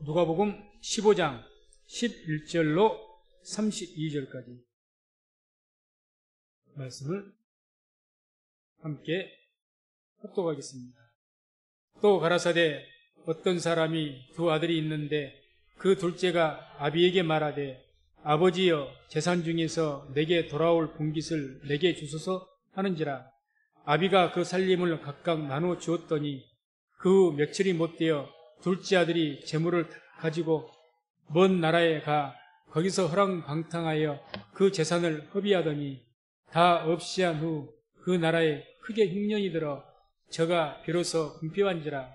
누가복음 15장 11절로 32절까지 말씀을 함께 합독하겠습니다. 또 가라사대 어떤 사람이 두 아들이 있는데 그 둘째가 아비에게 말하되 아버지여 재산 중에서 내게 돌아올 분깃을 내게 주소서 하는지라. 아비가 그 살림을 각각 나누어 주었더니 그 후 며칠이 못되어 둘째 아들이 재물을 가지고 먼 나라에 가 거기서 허랑방탕하여 그 재산을 허비하더니 다 없이 한 후 그 나라에 크게 흉년이 들어 저가 비로소 궁핍한지라.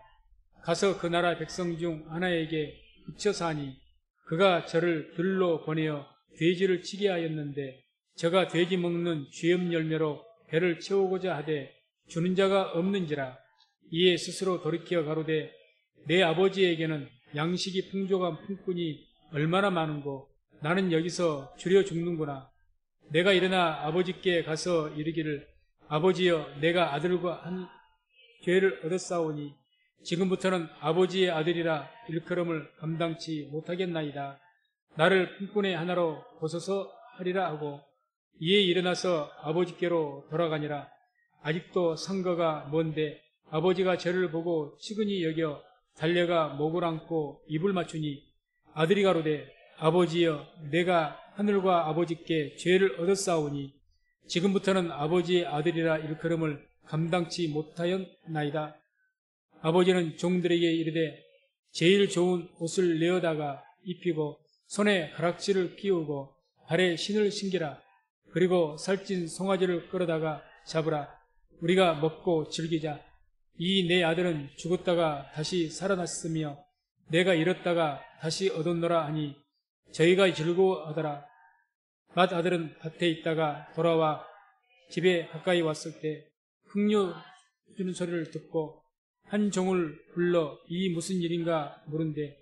가서 그 나라 백성 중 하나에게 붙여서 하니 그가 저를 들로 보내어 돼지를 치게 하였는데 저가 돼지 먹는 쥐염 열매로 배를 채우고자 하되 주는 자가 없는지라. 이에 스스로 돌이켜 가로되 내 아버지에게는 양식이 풍족한 품꾼이 얼마나 많은고 나는 여기서 줄여 죽는구나. 내가 일어나 아버지께 가서 이르기를 아버지여 내가 아들과 한 죄를 얻었사오니 지금부터는 아버지의 아들이라 일컬음을 감당치 못하겠나이다. 나를 품꾼의 하나로 보소서 하리라 하고 이에 일어나서 아버지께로 돌아가니라. 아직도 상거가 먼데 아버지가 저를 보고 치근히 여겨 달려가 목을 안고 입을 맞추니 아들이 가로되 아버지여 내가 하늘과 아버지께 죄를 얻었사오니 지금부터는 아버지의 아들이라 일컬음을 감당치 못하였나이다. 아버지는 종들에게 이르되 제일 좋은 옷을 내어다가 입히고 손에 가락지를 끼우고 발에 신을 신기라. 그리고 살찐 송아지를 끌어다가 잡으라. 우리가 먹고 즐기자. 이 내 아들은 죽었다가 다시 살아났으며 내가 잃었다가 다시 얻었노라 하니 저희가 즐거워하더라. 맏 아들은 밭에 있다가 돌아와 집에 가까이 왔을 때 흙류 주는 소리를 듣고 한 종을 불러 이 무슨 일인가 물은데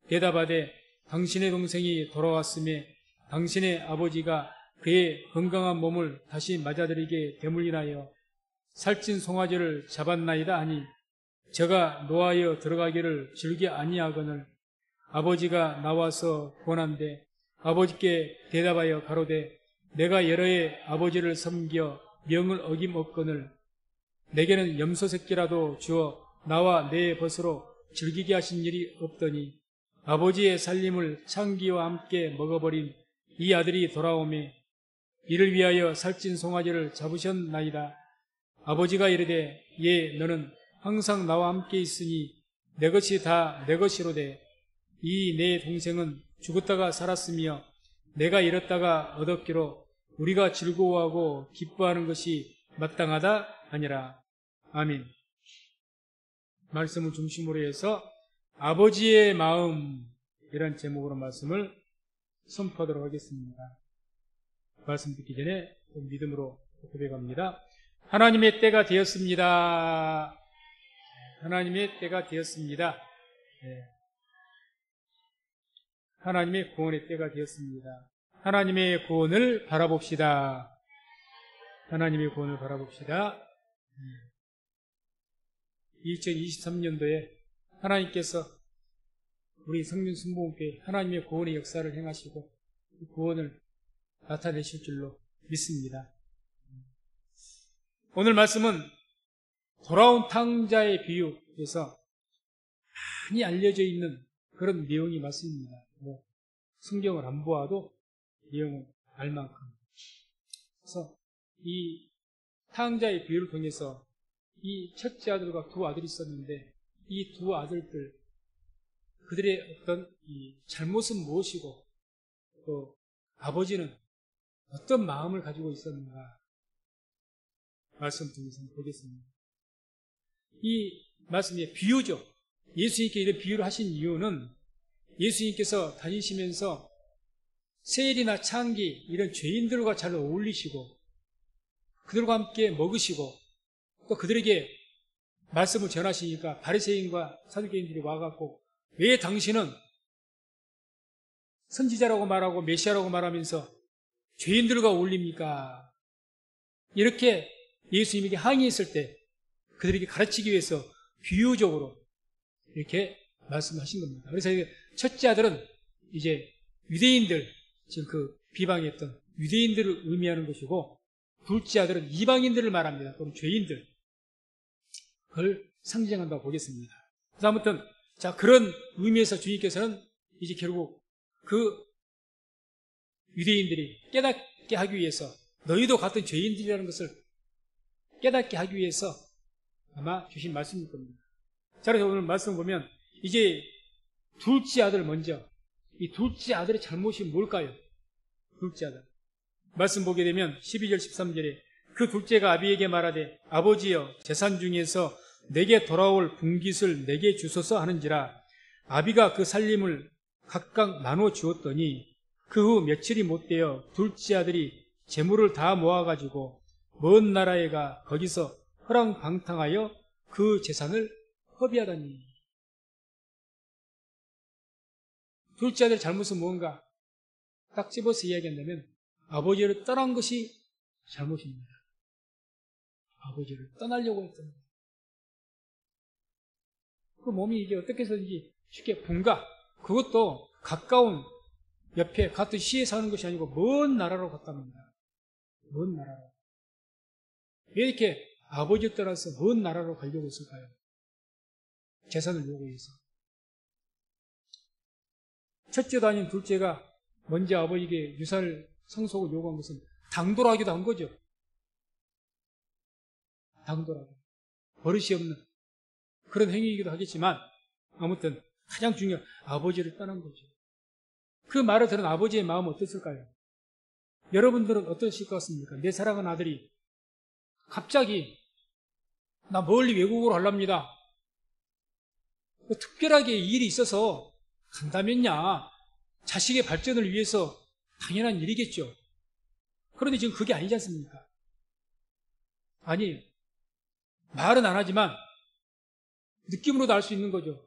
대답하되 당신의 동생이 돌아왔음에 당신의 아버지가 그의 건강한 몸을 다시 맞아들이게 되물리나요. 살찐 송아지를 잡았나이다 하니 저가 노하여 들어가기를 즐겨 아니하거늘 아버지가 나와서 권한데 아버지께 대답하여 가로되 내가 여러 해 아버지를 섬겨 명을 어김없거늘 내게는 염소 새끼라도 주어 나와 내 벗으로 즐기게 하신 일이 없더니 아버지의 살림을 창기와 함께 먹어버린 이 아들이 돌아오매 이를 위하여 살찐 송아지를 잡으셨나이다. 아버지가 이르되 예 너는 항상 나와 함께 있으니 내 것이 다 내 것이로되 이 내 동생은 죽었다가 살았으며 내가 잃었다가 얻었기로 우리가 즐거워하고 기뻐하는 것이 마땅하다 하니라. 아멘. 말씀을 중심으로 해서 아버지의 마음 이런 제목으로 말씀을 선포하도록 하겠습니다. 말씀 듣기 전에 믿음으로 고백합니다. 하나님의 때가 되었습니다. 하나님의 때가 되었습니다. 네. 하나님의 구원의 때가 되었습니다. 하나님의 구원을 바라봅시다. 하나님의 구원을 바라봅시다. 2023년도에 하나님께서 우리 성민순복음교회 하나님의 구원의 역사를 행하시고 그 구원을 나타내실 줄로 믿습니다. 오늘 말씀은 돌아온 탕자의 비유에서 많이 알려져 있는 그런 내용이 말씀입니다. 성경을 안 보아도 내용을 알 만큼. 그래서 이 탕자의 비유를 통해서 이 첫째 아들과 두 아들이 있었는데 이 두 아들들 그들의 어떤 이 잘못은 무엇이고 또 아버지는 어떤 마음을 가지고 있었는가 말씀 통해서 보겠습니다. 이 말씀이 비유죠. 예수님께 이런 비유를 하신 이유는 예수님께서 다니시면서 세일이나 창기 이런 죄인들과 잘 어울리시고 그들과 함께 먹으시고 또 그들에게 말씀을 전하시니까 바리새인과 사두개인들이 와갖고 왜 당신은 선지자라고 말하고 메시아라고 말하면서 죄인들과 어울립니까? 이렇게 예수님에게 항의했을 때 그들에게 가르치기 위해서 비유적으로 이렇게 말씀하신 겁니다. 그래서 첫째 아들은 이제 유대인들, 지금 그 비방했던 유대인들을 의미하는 것이고, 둘째 아들은 이방인들을 말합니다. 또는 죄인들. 그걸 상징한다고 보겠습니다. 그래서 아무튼, 자, 그런 의미에서 주님께서는 이제 결국 그 유대인들이 깨닫게 하기 위해서, 너희도 같은 죄인들이라는 것을 깨닫게 하기 위해서 아마 주신 말씀일 겁니다. 자, 그래서 오늘 말씀 보면, 이제 둘째 아들 먼저, 이 둘째 아들의 잘못이 뭘까요? 둘째 아들. 말씀 보게 되면 12절 13절에 그 둘째가 아비에게 말하되 아버지여 재산 중에서 내게 돌아올 분깃을 내게 주소서 하는지라. 아비가 그 살림을 각각 나눠 주었더니 그 후 며칠이 못되어 둘째 아들이 재물을 다 모아가지고 먼 나라에 가 거기서 허랑방탕하여 그 재산을 허비하다니. 둘째 아들의 잘못은 뭔가 딱 집어서 이야기한다면 아버지를 떠난 것이 잘못입니다. 아버지를 떠나려고 했던 거예요. 그 몸이 이게 어떻게 해서든지 쉽게 분가, 그것도 가까운 옆에 같은 시에 사는 것이 아니고 먼 나라로 갔답니다. 먼 나라로. 왜 이렇게 아버지를 떠나서 먼 나라로 가려고 했을까요? 재산을 요구해서. 첫째도 아닌 둘째가 먼저 아버지에게 유산을 상속을 요구한 것은 당돌하기도 한 거죠. 당돌하게. 버릇이 없는 그런 행위이기도 하겠지만 아무튼 가장 중요한 아버지를 떠난 거죠. 그 말을 들은 아버지의 마음은 어땠을까요? 여러분들은 어떠실 것 같습니까? 내 사랑하는 아들이 갑자기 나 멀리 외국으로 가랍니다. 뭐 특별하게 일이 있어서 간다면야 자식의 발전을 위해서 당연한 일이겠죠. 그런데 지금 그게 아니지 않습니까? 아니, 말은 안 하지만 느낌으로도 알 수 있는 거죠.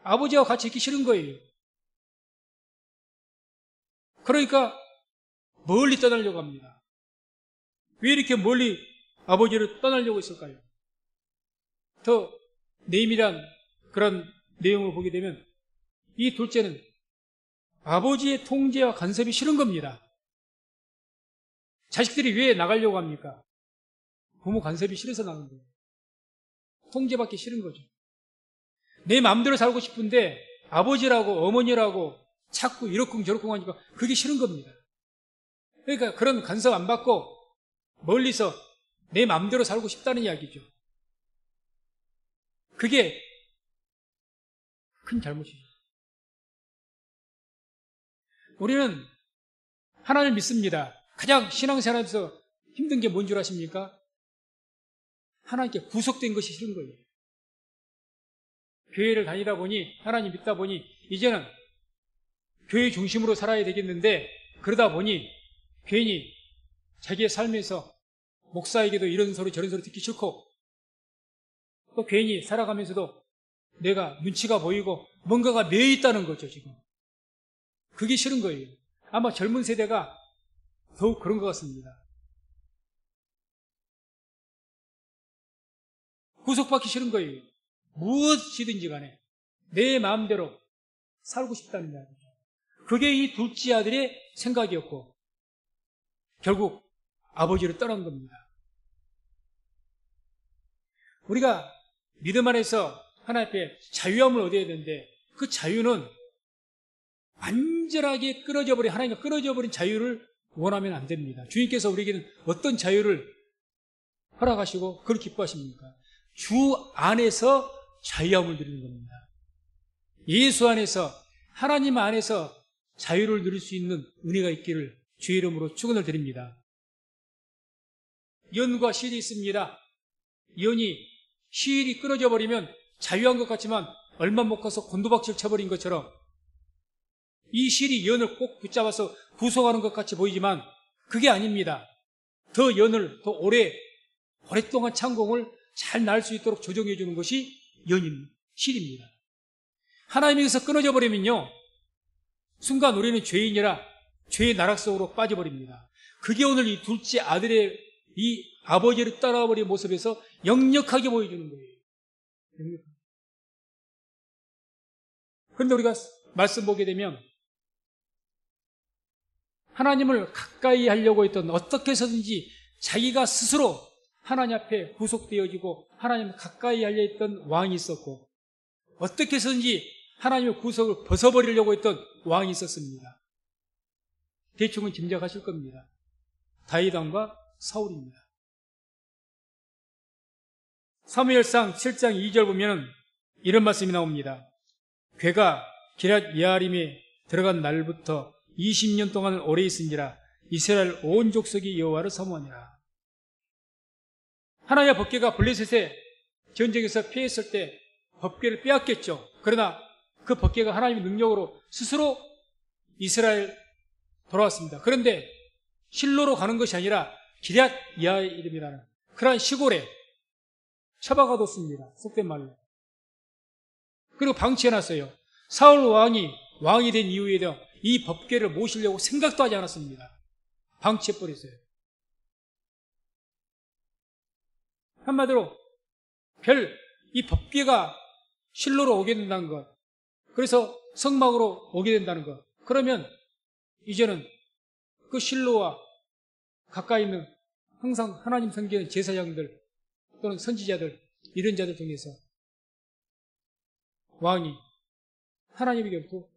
아버지와 같이 있기 싫은 거예요. 그러니까 멀리 떠나려고 합니다. 왜 이렇게 멀리 아버지를 떠나려고 했을까요? 더 내밀한 그런 내용을 보게 되면 이 둘째는 아버지의 통제와 간섭이 싫은 겁니다. 자식들이 왜 나가려고 합니까? 부모 간섭이 싫어서 나가는 거예요. 통제받기 싫은 거죠. 내 마음대로 살고 싶은데 아버지라고 어머니라고 자꾸 이렇쿵 저렇쿵 하니까 그게 싫은 겁니다. 그러니까 그런 간섭 안 받고 멀리서 내 마음대로 살고 싶다는 이야기죠. 그게 큰 잘못이죠. 우리는 하나님을 믿습니다. 가장 신앙생활에서 힘든 게 뭔 줄 아십니까? 하나님께 구속된 것이 싫은 거예요. 교회를 다니다 보니, 하나님 믿다 보니 이제는 교회 중심으로 살아야 되겠는데 그러다 보니 괜히 자기의 삶에서 목사에게도 이런 소리 저런 소리 듣기 싫고 또 괜히 살아가면서도 내가 눈치가 보이고 뭔가가 매여 있다는 거죠, 지금. 그게 싫은 거예요. 아마 젊은 세대가 더욱 그런 것 같습니다. 구속받기 싫은 거예요. 무엇이든지 간에 내 마음대로 살고 싶다는 이야기죠. 그게 이 둘째 아들의 생각이었고 결국 아버지를 떠난 겁니다. 우리가 믿음 안에서 하나님 앞에 자유함을 얻어야 되는데 그 자유는 완전하게 끊어져 버린, 하나님과 끊어져 버린 자유를 원하면 안 됩니다. 주님께서 우리에게는 어떤 자유를 허락하시고 그걸 기뻐하십니까? 주 안에서 자유함을 누리는 겁니다. 예수 안에서, 하나님 안에서 자유를 누릴 수 있는 은혜가 있기를 주의 이름으로 축원을 드립니다. 연과 실이 있습니다. 연이, 실이 끊어져 버리면 자유한 것 같지만 얼마 못 가서 곤두박질 쳐버린 것처럼 이 실이 연을 꼭 붙잡아서 구속하는 것 같이 보이지만 그게 아닙니다. 더 연을 더 오랫동안 창공을 잘 날 수 있도록 조정해 주는 것이 실입니다. 하나님에게서 끊어져 버리면요, 순간 우리는 죄인이라 죄의 나락 속으로 빠져버립니다. 그게 오늘 이 둘째 아들의 이 아버지를 따라버린 모습에서 역력하게 보여주는 거예요. 그런데 우리가 말씀 보게 되면 하나님을 가까이 하려고 했던, 어떻게 해서든지 자기가 스스로 하나님 앞에 구속되어지고 하나님을 가까이 하려 했던 왕이 있었고, 어떻게 해서든지 하나님의 구속을 벗어버리려고 했던 왕이 있었습니다. 대충은 짐작하실 겁니다. 다윗 왕과 사울입니다. 사무엘상 7장 2절 보면 이런 말씀이 나옵니다. 괴가 기럇 예아림에 들어간 날부터 20년 동안을 오래 있은지라 이스라엘 온 족속이 여호와를 사모하니라. 하나님의 법궤가 블레셋의 전쟁에서 패했을 때 법궤를 빼앗겼죠. 그러나 그 법궤가 하나님의 능력으로 스스로 이스라엘 돌아왔습니다. 그런데 실로로 가는 것이 아니라 기럇 예아림이라는 그러한 시골에 처박아 뒀습니다. 속된 말로. 그리고 방치해놨어요. 사울 왕이 된 이후에 이 법궤를 모시려고 생각도 하지 않았습니다. 방치해버렸어요. 한마디로 이 법궤가 실로로 오게 된다는 것, 그래서 성막으로 오게 된다는 것, 그러면 이제는 그 실로와 가까이 있는 항상 하나님 섬기는 제사장들 또는 선지자들, 이런 자들 중에서 왕이 하나님에게부터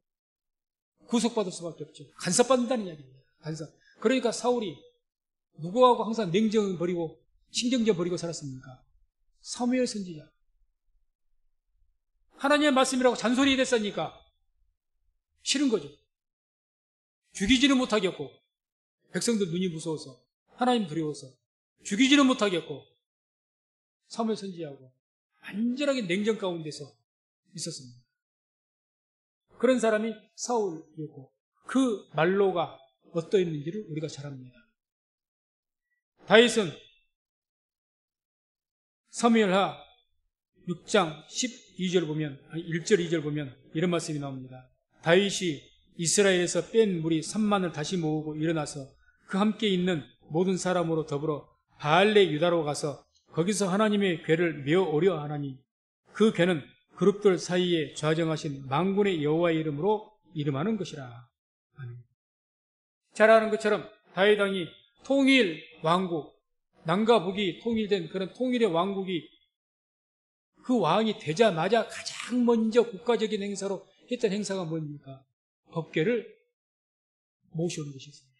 구속받을 수밖에 없죠. 간섭받는다는 이야기입니다. 간섭. 그러니까 사울이 누구하고 항상 냉정을 버리고 신경전 버리고 살았습니까? 사무엘 선지자. 하나님의 말씀이라고 잔소리 됐으니까 싫은 거죠. 죽이지는 못하겠고, 백성들 눈이 무서워서, 하나님 두려워서 죽이지는 못하겠고, 사무엘 선지자하고 완전하게 냉정 가운데서 있었습니다. 그런 사람이 사울이었고, 그 말로가 어떠했는지를 우리가 잘 압니다. 다윗은 사무엘하 6장 12절 보면, 1절 2절 보면 이런 말씀이 나옵니다. 다윗이 이스라엘에서 뺀 무리 3만을 다시 모으고 일어나서 그 함께 있는 모든 사람으로 더불어 바알레 유다로 가서 거기서 하나님의 궤를 메어 오려 하나니 그 궤는 그룹들 사이에 좌정하신 만군의 여호와의 이름으로 이름하는 것이라. 잘 아는 것처럼 다윗 왕이 통일 왕국, 남과 북이 통일된 그런 통일의 왕국이 그 왕이 되자마자 가장 먼저 국가적인 행사로 했던 행사가 뭡니까? 법궤를 모셔오는 것이었습니다.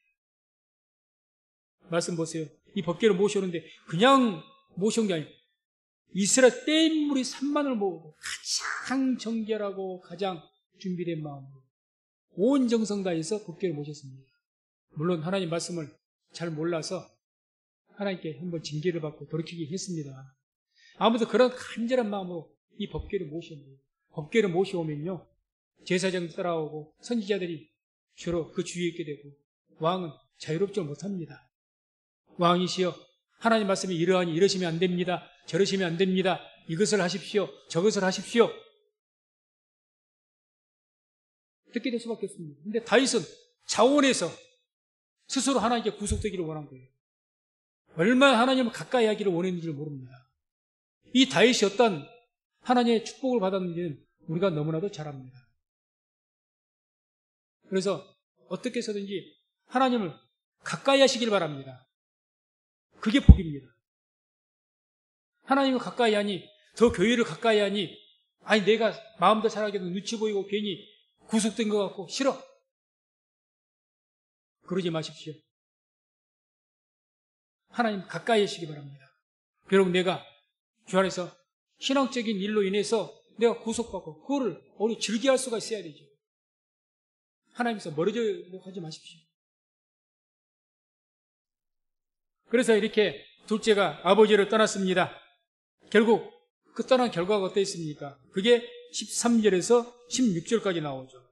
말씀 보세요. 이 법궤를 모셔오는데 그냥 모셔온 게 아니에요. 이스라엘 떼인물이 3만을 모으고 가장 정결하고 가장 준비된 마음으로 온 정성 다해서 법궤를 모셨습니다. 물론 하나님 말씀을 잘 몰라서 하나님께 한번 징계를 받고 돌이키긴 했습니다. 아무튼 그런 간절한 마음으로 이 법궤를 모셨는데, 법궤를 모셔오면요 제사장 따라오고 선지자들이 주로 그 주위에 있게 되고 왕은 자유롭지 못합니다. 왕이시여, 하나님 말씀이 이러하니 이러시면 안 됩니다. 저러시면 안 됩니다. 이것을 하십시오. 저것을 하십시오. 듣게 될 수밖에 없습니다. 근데 다윗은 자원해서 스스로 하나님께 구속되기를 원한 거예요. 얼마나 하나님을 가까이 하기를 원했는지를 모릅니다. 이 다윗이 어떤 하나님의 축복을 받았는지는 우리가 너무나도 잘 압니다. 그래서 어떻게 해서든지 하나님을 가까이 하시길 바랍니다. 그게 복입니다. 하나님을 가까이 하니, 더 교회를 가까이 하니, 아니 내가 마음도 잘하게도 눈치 보이고 괜히 구속된 것 같고 싫어. 그러지 마십시오. 하나님 가까이 하시기 바랍니다. 여러분, 내가 주 안에서 신앙적인 일로 인해서 내가 구속받고 그거를 우리 즐겨할 수가 있어야 되죠. 하나님께서 멀어지려고 하지 마십시오. 그래서 이렇게 둘째가 아버지를 떠났습니다. 결국 그 떠난 결과가 어땠습니까? 그게 13절에서 16절까지 나오죠.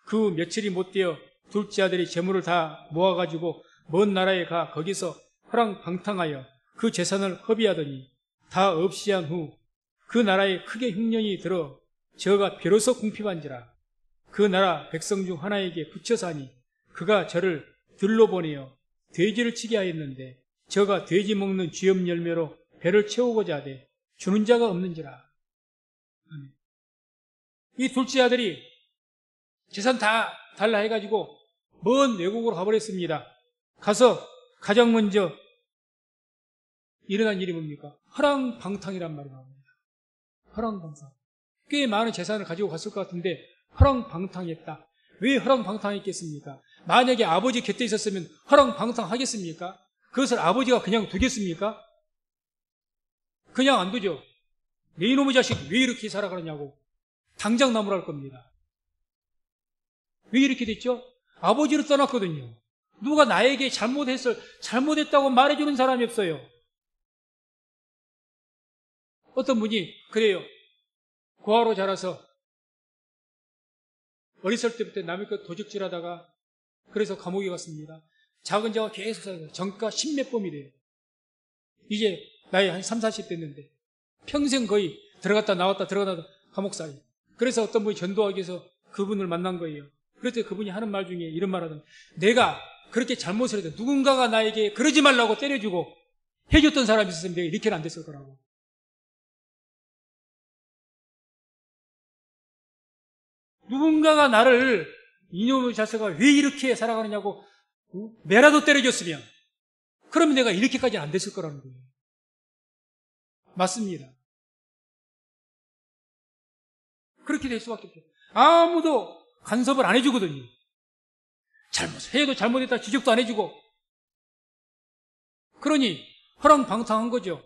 그 며칠이 못 되어 둘째 아들이 재물을 다 모아가지고 먼 나라에 가 거기서 허랑방탕하여 그 재산을 허비하더니 다 없이 한 후 그 나라에 크게 흉년이 들어 저가 비로소 궁핍한지라. 그 나라 백성 중 하나에게 붙여서 하니 그가 저를 들러 보내어 돼지를 치게 하였는데 저가 돼지 먹는 쥐염 열매로 배를 채우고자 하되 주는 자가 없는지라. 이 둘째 아들이 재산 다 달라 해가지고 먼 외국으로 가버렸습니다. 가서 가장 먼저 일어난 일이 뭡니까? 허랑방탕이란 말이 나옵니다. 허랑방탕. 꽤 많은 재산을 가지고 갔을 것 같은데 허랑방탕했다. 왜 허랑방탕했겠습니까? 만약에 아버지 곁에 있었으면 허랑방탕하겠습니까? 그것을 아버지가 그냥 두겠습니까? 그냥 안 두죠. 내 이놈의 자식 왜 이렇게 살아가느냐고 당장 나무랄 겁니다. 왜 이렇게 됐죠? 아버지를 떠났거든요. 누가 나에게 잘못했다고 말해주는 사람이 없어요. 어떤 분이 그래요. 고아로 자라서 어렸을 때부터 남의 것 도적질하다가 그래서 감옥에 갔습니다. 작은 자가 계속 살아요. 정가 10몇 범이 돼요. 이제 나이 한 3, 40 됐는데 평생 거의 들어갔다 나왔다 감옥 살이. 그래서 어떤 분이 전도하기 위해서 그분을 만난 거예요. 그랬더니 그분이 하는 말 중에 이런 말 하더니 내가 그렇게 잘못을 해도 누군가가 나에게 그러지 말라고 때려주고 해줬던 사람이 있었으면 내가 이렇게는 안 됐을 거라고. 누군가가 나를 이놈의 자식아 왜 이렇게 살아가느냐고 매라도 때려줬으면 그러면 내가 이렇게까지는 안 됐을 거라는 거예요. 맞습니다. 그렇게 될 수밖에 없죠. 아무도 간섭을 안 해주거든요. 해도 잘못했다 지적도 안 해주고. 그러니 허랑방탕한 거죠.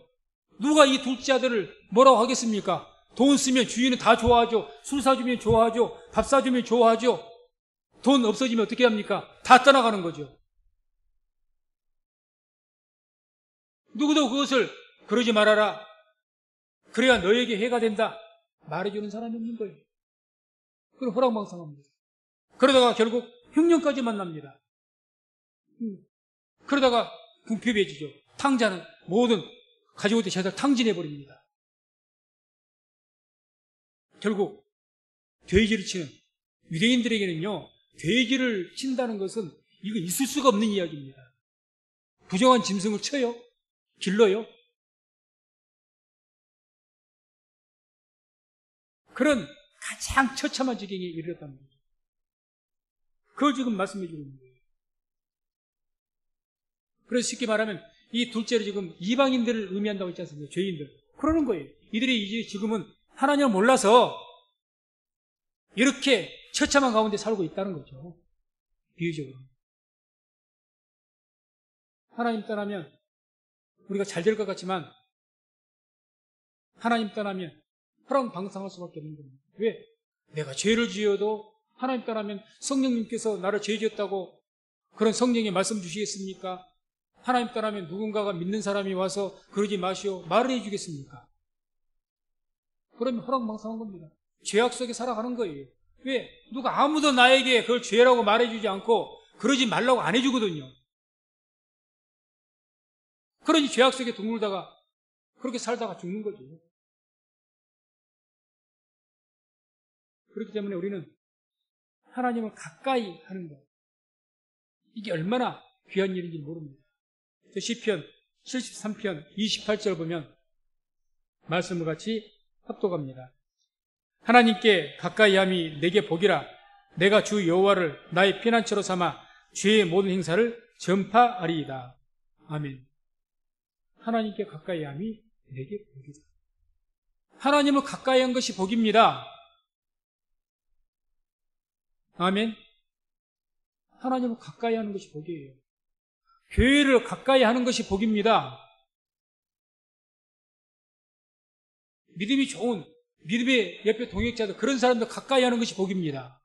누가 이 둘째 아들을 뭐라고 하겠습니까? 돈 쓰면 주인은 다 좋아하죠. 술 사주면 좋아하죠. 밥 사주면 좋아하죠. 돈 없어지면 어떻게 합니까? 다 떠나가는 거죠. 누구도 그것을 그러지 말아라. 그래야 너에게 해가 된다. 말해주는 사람이 없는 거예요. 그럼 허랑방탕합니다. 그러다가 결국 흉년까지 만납니다. 그러다가 궁핍해지죠. 탕자는 모든 가지고 있던 재산을 탕진해버립니다. 결국 돼지를 치는 유대인들에게는요, 돼지를 친다는 것은 이거 있을 수가 없는 이야기입니다. 부정한 짐승을 쳐요? 길러요? 그런 가장 처참한 지경에 이르렀다는 거죠. 그걸 지금 말씀해 주고 있는 거예요. 그래서 쉽게 말하면 이 둘째로 지금 이방인들을 의미한다고 했지 않습니까? 죄인들. 그러는 거예요. 이들이 이제 지금은 하나님을 몰라서 이렇게 처참한 가운데 살고 있다는 거죠. 비유적으로. 하나님 떠나면 우리가 잘 될 것 같지만 하나님 떠나면 허랑방탕할 수밖에 없는 겁니다. 왜? 내가 죄를 지어도 하나님 떠나면 성령님께서 나를 죄 지었다고 그런 성령의 말씀 주시겠습니까? 하나님 떠나면 누군가가 믿는 사람이 와서 그러지 마시오 말을 해주겠습니까? 그러면 허랑방탕한 겁니다. 죄악 속에 살아가는 거예요. 왜? 누가 아무도 나에게 그걸 죄라고 말해주지 않고 그러지 말라고 안 해주거든요. 그러니 죄악 속에 둥글다가 그렇게 살다가 죽는 거죠. 그렇기 때문에 우리는 하나님을 가까이 하는 것, 이게 얼마나 귀한 일인지 모릅니다. 시편 73편 28절 보면 말씀을 같이 합독합니다. 하나님께 가까이함이 내게 복이라. 내가 주 여호와를 나의 피난처로 삼아 죄의 모든 행사를 전파하리이다. 아멘. 하나님께 가까이함이 내게 복이다. 하나님을 가까이 한 것이 복입니다. 아멘. 하나님을 가까이 하는 것이 복이에요. 교회를 가까이 하는 것이 복입니다. 믿음이 좋은, 믿음의 옆에 동역자들, 그런 사람들 가까이 하는 것이 복입니다.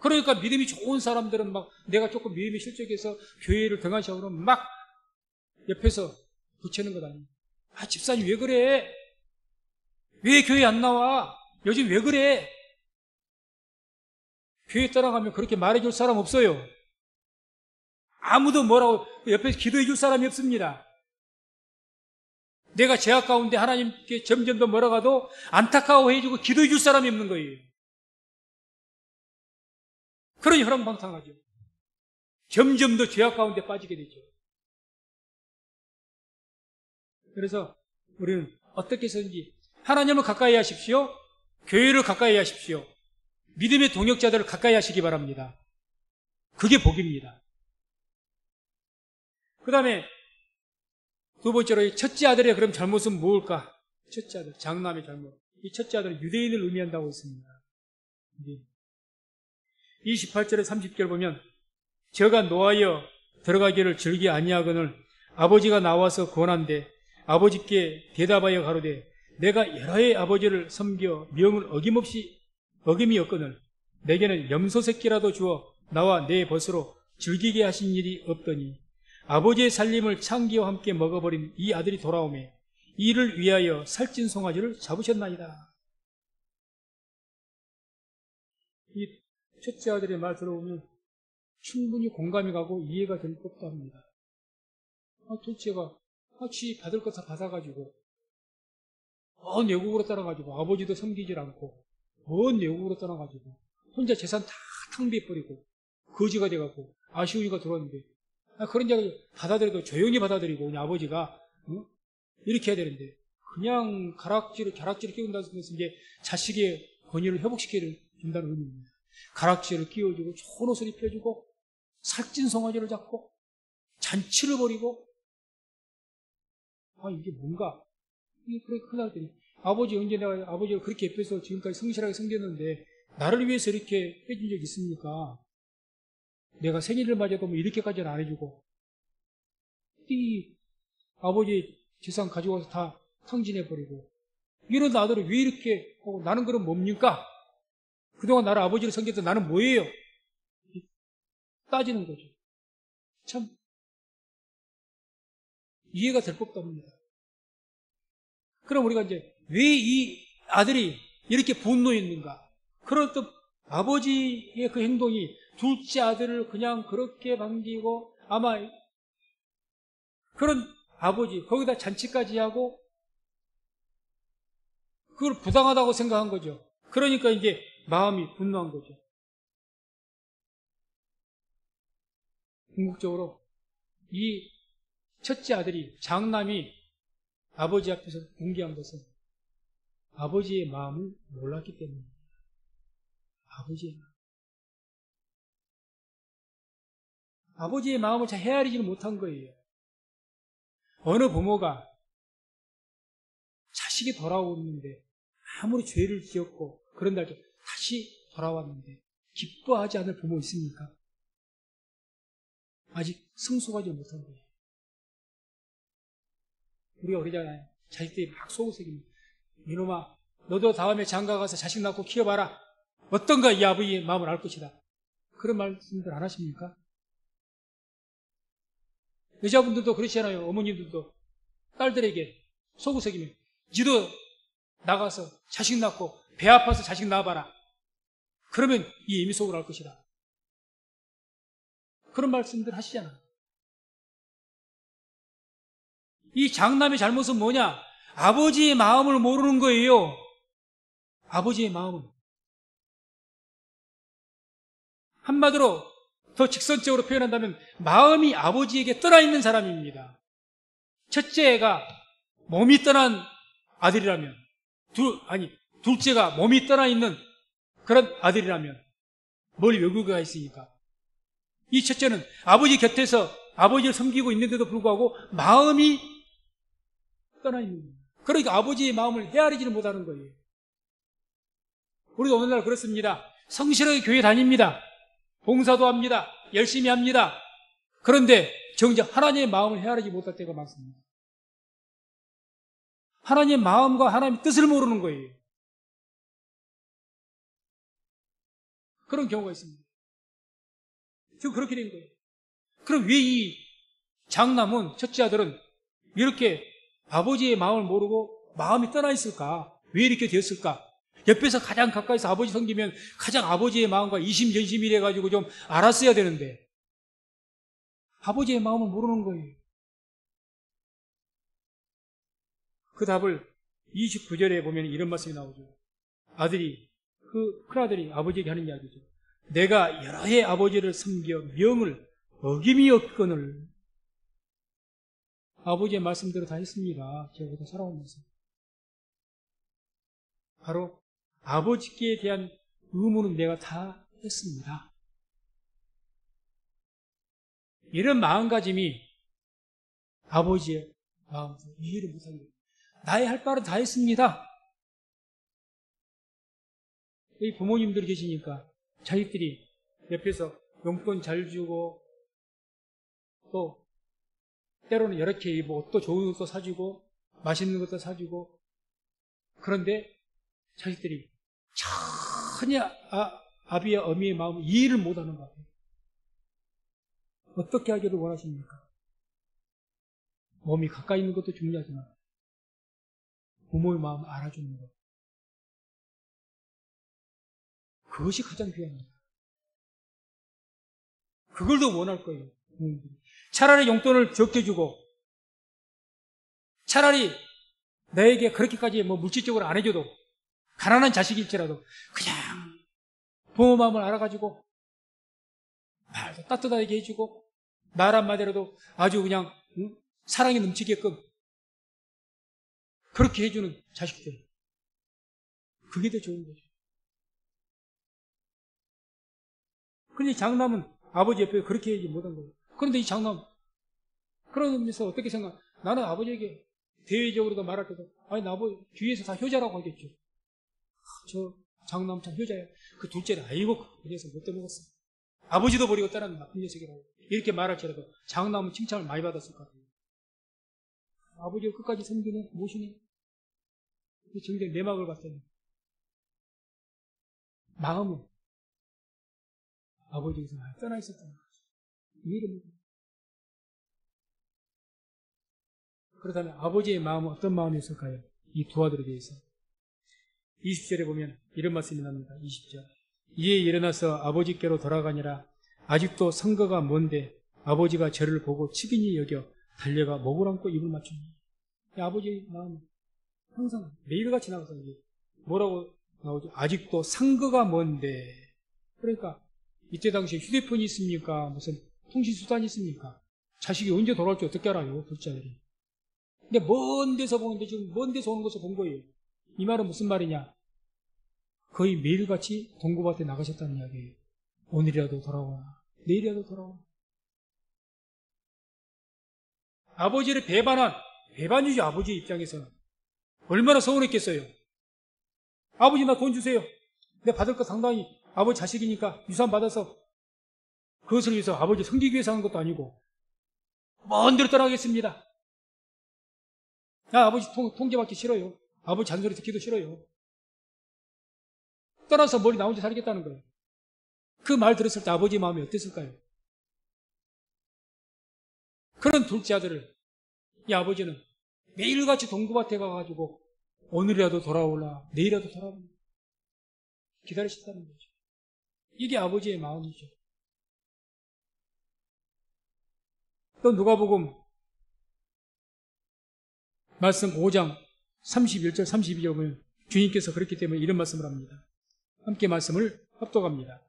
그러니까 믿음이 좋은 사람들은 막 내가 조금 믿음이 실족해서 교회를 등한시하고 그러면 막 옆에서 붙이는 것 아니에요. 아, 집사님 왜 그래? 왜 교회 안 나와? 요즘 왜 그래? 교회 떠나가면 그렇게 말해줄 사람 없어요. 아무도 뭐라고 옆에서 기도해 줄 사람이 없습니다. 내가 죄악 가운데 하나님께 점점 더 멀어가도 안타까워해 주고 기도해 줄 사람이 없는 거예요. 그러니 허랑방탕하죠. 점점 더 죄악 가운데 빠지게 되죠. 그래서 우리는 어떻게 해서든지 하나님을 가까이 하십시오. 교회를 가까이 하십시오. 믿음의 동역자들을 가까이 하시기 바랍니다. 그게 복입니다. 그 다음에 두 번째로 첫째 아들의 그럼 잘못은 무엇일까? 첫째 아들, 장남의 잘못. 이 첫째 아들은 유대인을 의미한다고 했습니다. 28절에 30절 보면 저가 노하여 들어가기를 즐기 아니하거늘 아버지가 나와서 권한대 아버지께 대답하여 가로되 내가 여러 해 아버지를 섬겨 명을 어김이 없거늘 내게는 염소 새끼라도 주어 나와 내 벗으로 즐기게 하신 일이 없더니 아버지의 살림을 창기와 함께 먹어버린 이 아들이 돌아오매 이를 위하여 살찐 송아지를 잡으셨나이다. 이 첫째 아들의 말 들어보면 충분히 공감이 가고 이해가 될 법도 합니다. 둘째가 지 받을 것 다 받아가지고 먼 외국으로 떠나가지고 아버지도 섬기질 않고 먼 외국으로 떠나가지고 혼자 재산 다 탕비해버리고 거지가 돼갖고 아쉬우니까 들어왔는데 그런 자를 받아들여도 조용히 받아들이고 그냥 아버지가 이렇게 해야 되는데 그냥 가락지를 끼운다는 것은 이제 자식의 권위를 회복시켜야 된다는 의미입니다. 가락지를 끼워주고 좋은 옷을 입혀주고 살찐 송아지를 잡고 잔치를 벌이고 이게 뭔가 그렇게 큰아들이 아버지 언제 내가 아버지가 그렇게 옆에서 지금까지 성실하게 섬겼는데 나를 위해서 이렇게 해준 적 있습니까? 내가 생일을 맞아도 뭐 이렇게까지는 안 해주고 이 아버지 재산 가져와서 다 탕진해버리고 이런 아들을 왜 이렇게 하고 나는 그럼 뭡니까? 그동안 나를 아버지를 섬겼던 나는 뭐예요? 따지는 거죠. 참 이해가 될 법도 합니다. 그럼 우리가 이제 왜 이 아들이 이렇게 분노했는가? 그럴 때 아버지의 그 행동이 둘째 아들을 그냥 그렇게 반기고 아마 그런 아버지 거기다 잔치까지 하고 그걸 부당하다고 생각한 거죠. 그러니까 이제 마음이 분노한 거죠. 궁극적으로 이 첫째 아들이 장남이 아버지 앞에서 공개한 것은 아버지의 마음을 몰랐기 때문입니다. 아버지의 마음을 잘 헤아리지는 못한 거예요. 어느 부모가 자식이 돌아오는데 아무리 죄를 지었고 그런다 해도 다시 돌아왔는데 기뻐하지 않을 부모 있습니까? 아직 성숙하지 못한 거예요. 우리가 그러잖아요. 자식들이 막 속으색입니다. 이놈아, 너도 다음에 장가 가서 자식 낳고 키워봐라. 어떤가 이 아버지의 마음을 알 것이다. 그런 말씀들 안 하십니까? 여자분들도 그렇잖아요. 어머님들도 딸들에게 속으색이면 니도 나가서 자식 낳고 배 아파서 자식 낳아봐라. 그러면 이 애미 속을 알 것이다. 그런 말씀들 하시잖아요. 이 장남의 잘못은 뭐냐? 아버지의 마음을 모르는 거예요. 아버지의 마음은. 한마디로 더 직선적으로 표현한다면 마음이 아버지에게 떠나 있는 사람입니다. 첫째가 몸이 떠난 아들이라면 둘째가 몸이 떠나 있는 그런 아들이라면 뭘 외국에 있으니까 이 첫째는 아버지 곁에서 아버지를 섬기고 있는데도 불구하고 마음이 떠나 있는 거예요. 그러니까 아버지의 마음을 헤아리지는 못하는 거예요. 우리도 오늘날 그렇습니다. 성실하게 교회 다닙니다. 봉사도 합니다. 열심히 합니다. 그런데 정작 하나님의 마음을 헤아리지 못할 때가 많습니다. 하나님의 마음과 하나님의 뜻을 모르는 거예요. 그런 경우가 있습니다. 지금 그렇게 된 거예요. 그럼 왜 이 장남은, 첫째 아들은 이렇게 아버지의 마음을 모르고 마음이 떠나 있을까? 왜 이렇게 되었을까? 옆에서 가장 가까이서 아버지 섬기면 가장 아버지의 마음과 이심전심이래 가지고 좀 알았어야 되는데 아버지의 마음을 모르는 거예요. 그 답을 29절에 보면 이런 말씀이 나오죠. 그 큰아들이 아버지에게 하는 이야기죠. 내가 여러 해 아버지를 섬겨 명을 어김이 없거늘. 아버지의 말씀대로 다 했습니다. 제가 살아오면서. 바로 아버지께 대한 의무는 내가 다 했습니다. 이런 마음가짐이 아버지의 마음을 이해를 못하는 거예요. 나의 할 바는 다 했습니다. 여기 부모님들이 계시니까 자식들이 옆에서 용돈 잘 주고 또 때로는 이렇게 입고 또 좋은 옷도 사주고 맛있는 것도 사주고 그런데 자식들이 전혀 아비와 어미의 마음을 이해를 못하는 것 같아요. 어떻게 하기를 원하십니까? 몸이 가까이 있는 것도 중요하지만 부모의 마음을 알아주는 것, 그것이 가장 귀합니다. 그걸 더 원할 거예요. 차라리 용돈을 적게 주고 차라리 나에게 그렇게까지 물질적으로 안 해줘도 가난한 자식일지라도 그냥 부모 마음을 알아가지고 말도 따뜻하게 해주고 말 한마디라도 아주 그냥 사랑이 넘치게끔 그렇게 해주는 자식들, 그게 더 좋은 거죠. 그런데 장남은 아버지 옆에 그렇게 하지 못한 거예요. 그런데 이 장남 그런 의미에서 어떻게 생각? 나는 아버지에게 대외적으로도 말할 때도 아니 나 아버지 뒤에서 다 효자라고 하겠죠. 저 장남 참 효자야. 그 둘째는 아이고 그래서 못 떠먹었어. 아버지도 버리고 따라는 나쁜 녀석이라고 이렇게 말할지라도 장남은 칭찬을 많이 받았을 것 같아요. 아버지가 끝까지 섬기네 모시네. 정작 내막을 봤더니 마음은 아버지에서 많이 떠나 있었다는 거죠. 이해를 못해요. 그렇다면 아버지의 마음은 어떤 마음이었을까요? 이 두 아들에 대해서 20절에 보면 이런 말씀이 납니다. 20절 이에 일어나서 아버지께로 돌아가니라. 아직도 선거가 먼데 아버지가 저를 보고 측은히 여겨 달려가 목을 안고 입을 맞춥니다. 아버지의 마음은 항상 매일같이 나와서 뭐라고 나오죠? 아직도 선거가 먼데. 그러니까 이때 당시에 휴대폰이 있습니까? 무슨 통신수단이 있습니까? 자식이 언제 돌아올지 어떻게 알아요? 둘째 아들이. 근데 먼 데서 보는데 지금 먼 데서 오는 것을 본 거예요. 이 말은 무슨 말이냐? 거의 매일같이 동구밭에 나가셨다는 이야기예요. 오늘이라도 돌아오나 내일이라도 돌아오나. 아버지를 배반이죠. 아버지 입장에서는 얼마나 서운했겠어요. 아버지 나 돈 주세요. 내가 받을 거 상당히 아버지 자식이니까 유산 받아서 그것을 위해서 아버지 섬기기 위해서 하는 것도 아니고 먼 데로 떠나겠습니다. 나 아버지 통제받기 싫어요. 아버지 잔소리 듣기도 싫어요. 떠나서 머리 나 혼자 살겠다는 거예요. 그 말 들었을 때 아버지 마음이 어땠을까요? 그런 둘째 아들을 이 아버지는 매일같이 동구밭에 가가지고 오늘이라도 돌아올라 내일이라도 돌아올라 기다리셨다는 거죠. 이게 아버지의 마음이죠. 또 누가복음 말씀 5장 31절 32절 보면 주님께서 그렇기 때문에 이런 말씀을 합니다. 함께 말씀을 합독합니다.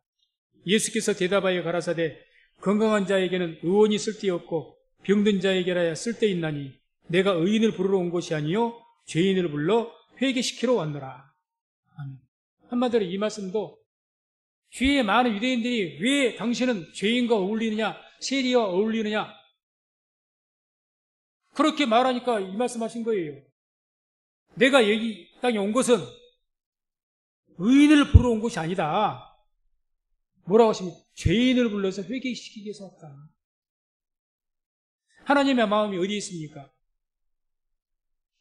예수께서 대답하여 가라사대 건강한 자에게는 의원이 쓸데없고 병든 자에게라야 쓸데있나니 내가 의인을 부르러 온 것이 아니요 죄인을 불러 회개시키러 왔노라. 한마디로 이 말씀도 주위에 많은 유대인들이 왜 당신은 죄인과 어울리느냐 세리와 어울리느냐 그렇게 말하니까 이 말씀하신 거예요. 내가 여기 땅에 온 것은 의인을 부르러 온 것이 아니다. 뭐라고 하십니까? 죄인을 불러서 회개시키기 위해서 왔다. 하나님의 마음이 어디에 있습니까?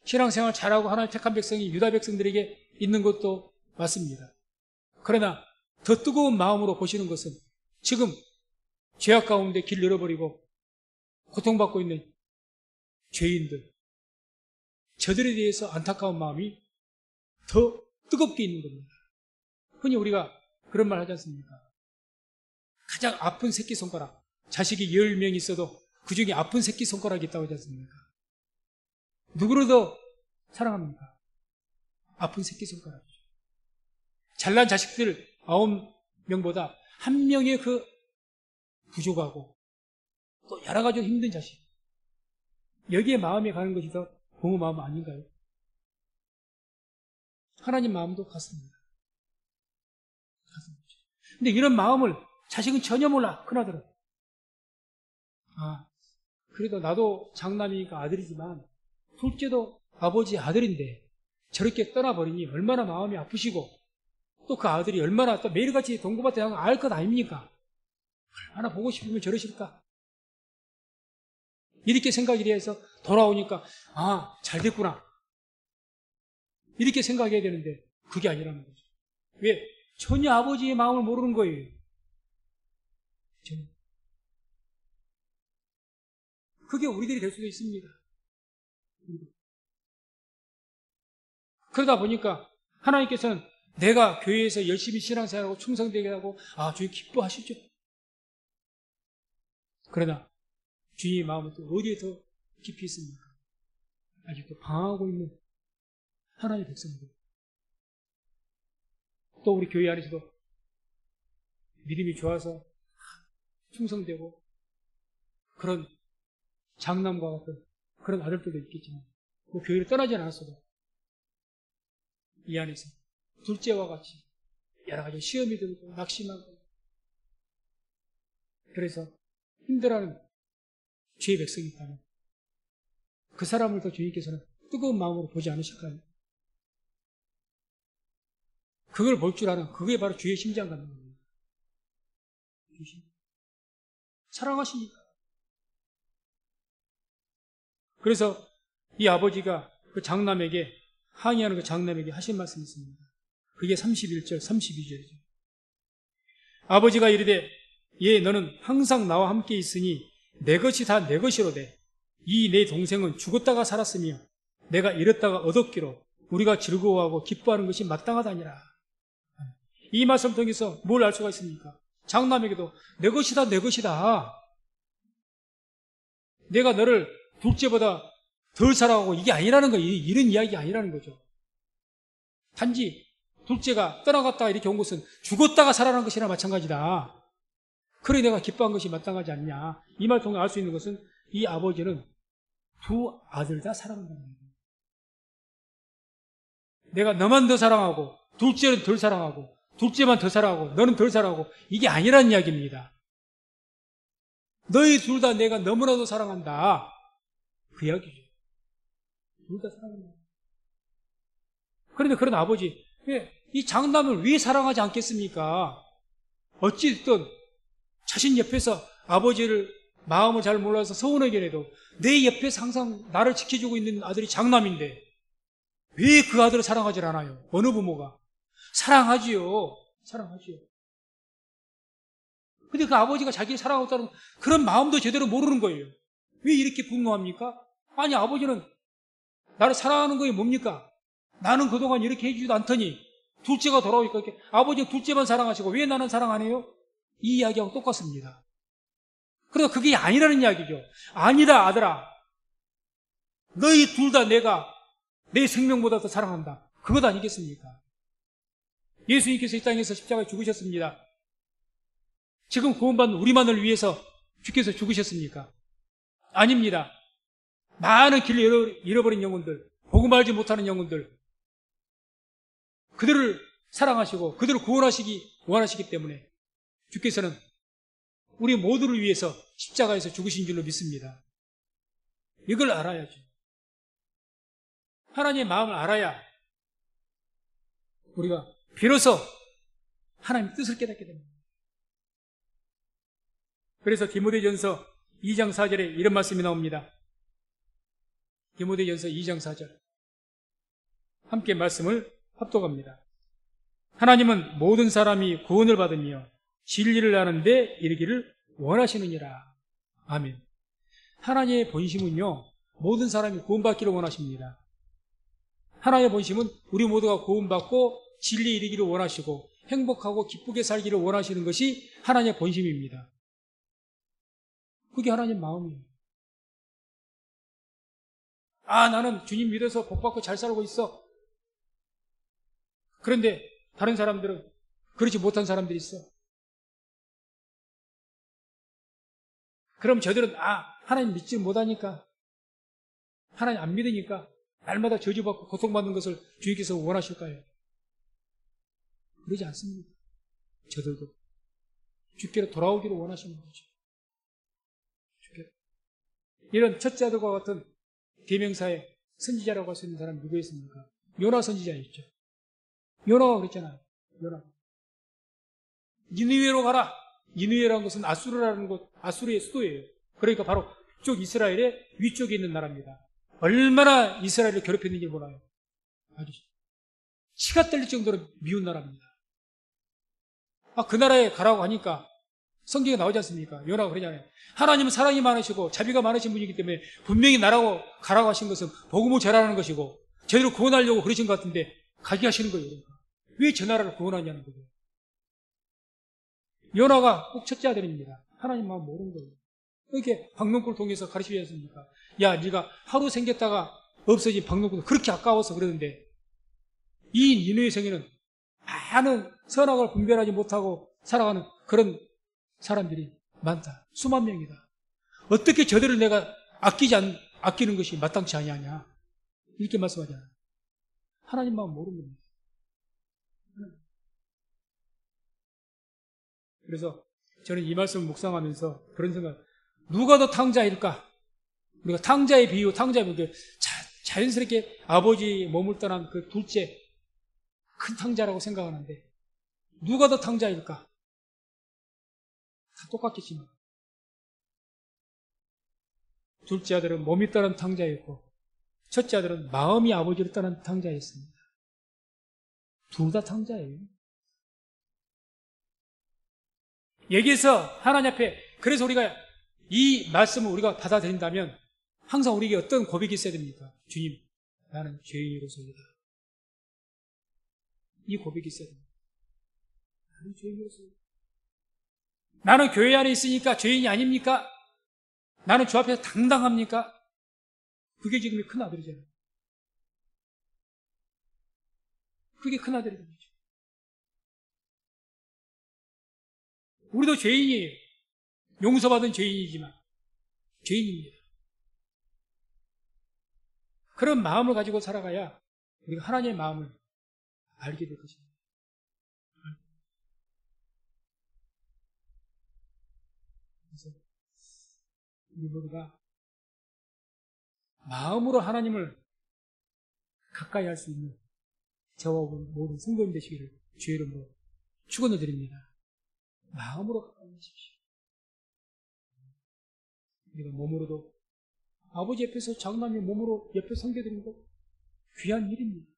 신앙생활 잘하고 하나님 택한 백성이 유다 백성들에게 있는 것도 맞습니다. 그러나 더 뜨거운 마음으로 보시는 것은 지금 죄악 가운데 길 잃어버리고 고통받고 있는 죄인들, 저들에 대해서 안타까운 마음이 더 뜨겁게 있는 겁니다. 흔히 우리가 그런 말 하지 않습니까? 가장 아픈 새끼손가락, 자식이 10명 있어도 그 중에 아픈 새끼손가락이 있다고 하지 않습니까? 누구를 더 사랑합니까? 아픈 새끼손가락이죠. 잘난 자식들 9명보다 한 명의 그 부족하고 또 여러 가지 힘든 자식, 여기에 마음이 가는 것이 더 부모 마음 아닌가요? 하나님 마음도 같습니다. 근데 이런 마음을 자식은 전혀 몰라, 큰아들은. 아, 그래도 나도 장남이니까 아들이지만 둘째도 아버지 아들인데 저렇게 떠나버리니 얼마나 마음이 아프시고 또 그 아들이 얼마나 또 매일같이 동고밭에 알 것 아닙니까? 얼마나 보고 싶으면 저러실까? 이렇게 생각이 돼서 돌아오니까 아, 잘 됐구나. 이렇게 생각해야 되는데 그게 아니라는 거죠. 왜? 전혀 아버지의 마음을 모르는 거예요. 전혀. 그게 우리들이 될 수도 있습니다. 그러다 보니까 하나님께서는 내가 교회에서 열심히 신앙생활하고 충성되게 하고 주님 기뻐하시죠. 그러나 주님의 마음은 또 어디에 더 깊이 있습니까? 아직도 방황하고 있는 하나님의 백성들. 또 우리 교회 안에서도 믿음이 좋아서 충성되고 그런 장남과 같은 그런 아들들도 있겠지만 그 교회를 떠나지 않았어도 이 안에서 둘째와 같이 여러 가지 시험이 들고 낙심하고 그래서 힘들어하는 주의 백성이 있다면 그 사람을 더 주님께서는 뜨거운 마음으로 보지 않으실까요? 그걸 볼 줄 아는 그게 바로 주의 심장 같는 겁니다. 사랑하시니까. 그래서 이 아버지가 그 장남에게 항의하는 그 장남에게 하신 말씀이 있습니다. 그게 31절, 32절이죠. 아버지가 이르되 예, 너는 항상 나와 함께 있으니 내 것이 다 내 것이로되 이 내 동생은 죽었다가 살았으며 내가 잃었다가 얻었기로 우리가 즐거워하고 기뻐하는 것이 마땅하다니라. 이 말씀 통해서 뭘 알 수가 있습니까? 장남에게도 내 것이다, 내 것이다. 내가 너를 둘째보다 덜 사랑하고 이게 아니라는 거예요. 이런 이야기 아니라는 거죠. 단지 둘째가 떠나갔다가 이렇게 온 것은 죽었다가 살아난 것이나 마찬가지다. 그래 내가 기뻐한 것이 마땅하지 않냐. 이 말 통해 알 수 있는 것은 이 아버지는 두 아들 다 사랑한다는 거예요. 내가 너만 더 사랑하고 둘째는 덜 사랑하고 둘째만 더 사랑하고 너는 덜 사랑하고 이게 아니라는 이야기입니다. 너희 둘 다 내가 너무나도 사랑한다. 그 이야기죠. 둘 다 사랑한다. 그런데 그런 아버지, 이 장남을 왜 사랑하지 않겠습니까? 어찌됐든 자신 옆에서 아버지를 마음을 잘 몰라서 서운하긴 해도 내 옆에서 항상 나를 지켜주고 있는 아들이 장남인데 왜 그 아들을 사랑하지 않아요? 어느 부모가? 사랑하지요. 사랑하지요. 근데 그 아버지가 자기를 사랑하고 있다는 그런 마음도 제대로 모르는 거예요. 왜 이렇게 분노합니까? 아니, 아버지는 나를 사랑하는 거에 뭡니까? 나는 그동안 이렇게 해주지도 않더니 둘째가 돌아오니까 이렇게 아버지는 둘째만 사랑하시고 왜 나는 사랑 안 해요? 이 이야기하고 똑같습니다. 그러나 그게 아니라는 이야기죠. 아니다, 아들아. 너희 둘 다 내가 내 생명보다 더 사랑한다. 그것 아니겠습니까? 예수님께서 이 땅에서 십자가에 죽으셨습니다. 지금 구원받는 우리만을 위해서 주께서 죽으셨습니까? 아닙니다. 많은 길을 잃어버린 영혼들, 복음 알지 못하는 영혼들, 그들을 사랑하시고 그들을 구원하시기 원하시기 때문에 주께서는 우리 모두를 위해서 십자가에서 죽으신 줄로 믿습니다. 이걸 알아야죠. 하나님의 마음을 알아야 우리가 비로소 하나님의 뜻을 깨닫게 됩니다. 그래서 디모데전서 2장 4절에 이런 말씀이 나옵니다. 디모데전서 2장 4절 함께 말씀을 합독합니다. 하나님은 모든 사람이 구원을 받으며 진리를 아는데 이르기를 원하시느니라. 아멘. 하나님의 본심은요, 모든 사람이 구원받기를 원하십니다. 하나님의 본심은 우리 모두가 구원받고 진리에 이르기를 원하시고 행복하고 기쁘게 살기를 원하시는 것이 하나님의 본심입니다. 그게 하나님의 마음이에요. 나는 주님 믿어서 복받고 잘 살고 있어. 그런데 다른 사람들은 그렇지 못한 사람들이 있어. 그럼 저들은 하나님 믿지 못하니까, 하나님 안 믿으니까 날마다 저주받고 고통받는 것을 주님께서 원하실까요? 그러지 않습니다. 저들도 주께로 돌아오기를 원하시는 거죠. 주께로. 이런 첫째 아들과 같은 대명사의 선지자라고 할 수 있는 사람이 누구였습니까? 요나 선지자였죠. 요나가 그랬잖아요. 요나. 니느웨로 가라. 니느웨라는 것은 아수르라는 곳, 아수르의 수도예요. 그러니까 바로 쪽 이스라엘의 위쪽에 있는 나라입니다. 얼마나 이스라엘을 괴롭혔는지 몰라요. 아주 치가 떨릴 정도로 미운 나라입니다. 그 나라에 가라고 하니까 성경에 나오지 않습니까? 요나가 그러잖아요. 하나님은 사랑이 많으시고 자비가 많으신 분이기 때문에 분명히 나라고 가라고 하신 것은 복음을 전하는 것이고 저희를 구원하려고 그러신 것 같은데 가게 하시는 거예요. 그러니까. 왜 저 나라를 구원하냐는 거예요. 요나가 꼭 첫째 아들입니다. 하나님 마음 모르는 거예요. 이렇게 박농굴을 통해서 가르치지 않습니까? 야, 네가 하루 생겼다가 없어진 박농굴 그렇게 아까워서 그러는데 이 니느웨 성에는 많은 선악을 분별하지 못하고 살아가는 그런 사람들이 많다. 수만 명이다. 어떻게 저들을 내가 아끼는 것이 마땅치 아니하냐. 이렇게 말씀하잖아요. 하나님 마음 모르는 겁니다. 그래서 저는 이 말씀을 묵상하면서 그런 생각, 누가 더 탕자일까? 우리가 탕자의 비유, 자연스럽게 아버지 몸을 떠난 그 둘째 큰 탕자라고 생각하는데 누가 더 탕자일까? 다 똑같겠지만 둘째 아들은 몸이 떠난 탕자였고 첫째 아들은 마음이 아버지를 떠난 탕자였습니다. 둘 다 탕자예요. 여기에서 하나님 앞에 그래서 우리가 이 말씀을 우리가 받아들인다면 항상 우리에게 어떤 고백이 있어야 됩니까? 주님, 나는 죄인으로서이다. 이 고백이 있어야 됩니다. 나는 죄인으로서이다. 나는 교회 안에 있으니까 죄인이 아닙니까? 나는 주 앞에서 당당합니까? 그게 지금의 큰 아들이잖아요. 그게 큰 아들이죠. 우리도 죄인이에요. 용서받은 죄인이지만 죄인입니다. 그런 마음을 가지고 살아가야 우리가 하나님의 마음을 알게 될 것입니다. 그래서 우리 모두가 마음으로 하나님을 가까이 할 수 있는 저와 모든 성도님 되시기를 주의 이름으로 축원을 드립니다. 마음으로 가까이 하십시오. 우리가 몸으로도 아버지 옆에서 장남이 몸으로 옆에 섬겨드리는 것 귀한 일입니다.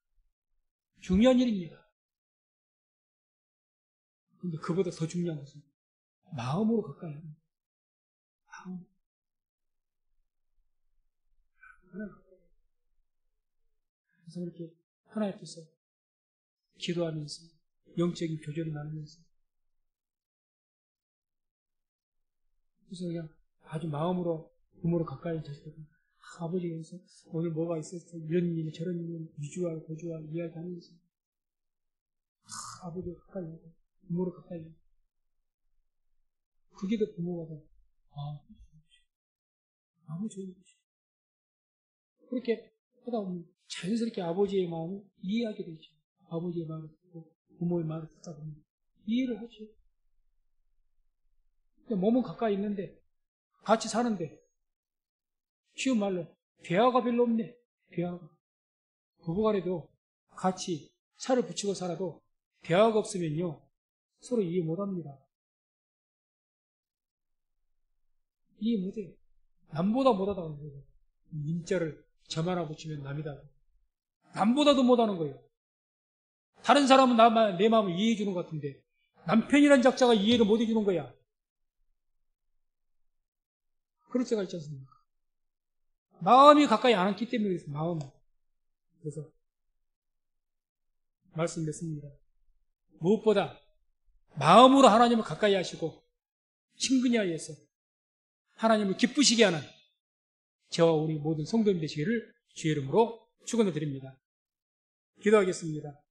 중요한 일입니다. 그런데 그보다 더 중요한 것은 마음으로 가까이 합니다. 마음. 그래서 이렇게 하나님 앞에서 기도하면서 영적인 교제를 나누면서 그래서 그냥 아주 마음으로 부모로 가까이 자식들 아버지가 여기서 오늘 뭐가 있었어 이런 일이 저런 일이 위주와 고주와 이야기하면서 아버지가 가까이 하고 부모로 가까이 하고 그게 더 부모가 더 너무 좋은 것이죠. 그렇게 하다 보면 자연스럽게 아버지의 마음을 이해하게 되죠. 아버지의 말을 듣고 부모의 말을 듣다 보면 이해를 하죠. 몸은 가까이 있는데 같이 사는데 쉬운 말로 대화가 별로 없네. 대화가. 부부간에도 같이 살을 붙이고 살아도 대화가 없으면요 서로 이해 못합니다. 이해 못해요. 남보다 못하다는 거예요. 민자를 점 하나 붙이면 남이다. 남보다도 못하는 거예요. 다른 사람은 내 마음을 이해해 주는 것 같은데 남편이란 작자가 이해를 못 해주는 거야. 그럴 때가 있지 않습니까? 마음이 가까이 안 왔기 때문에 그래서 마음. 그래서 말씀 맺습니다. 무엇보다 마음으로 하나님을 가까이 하시고 친근히 하여서 하나님을 기쁘시게 하는 저와 우리 모든 성도님 되시기를 주의 이름으로 축원을 드립니다. 기도하겠습니다.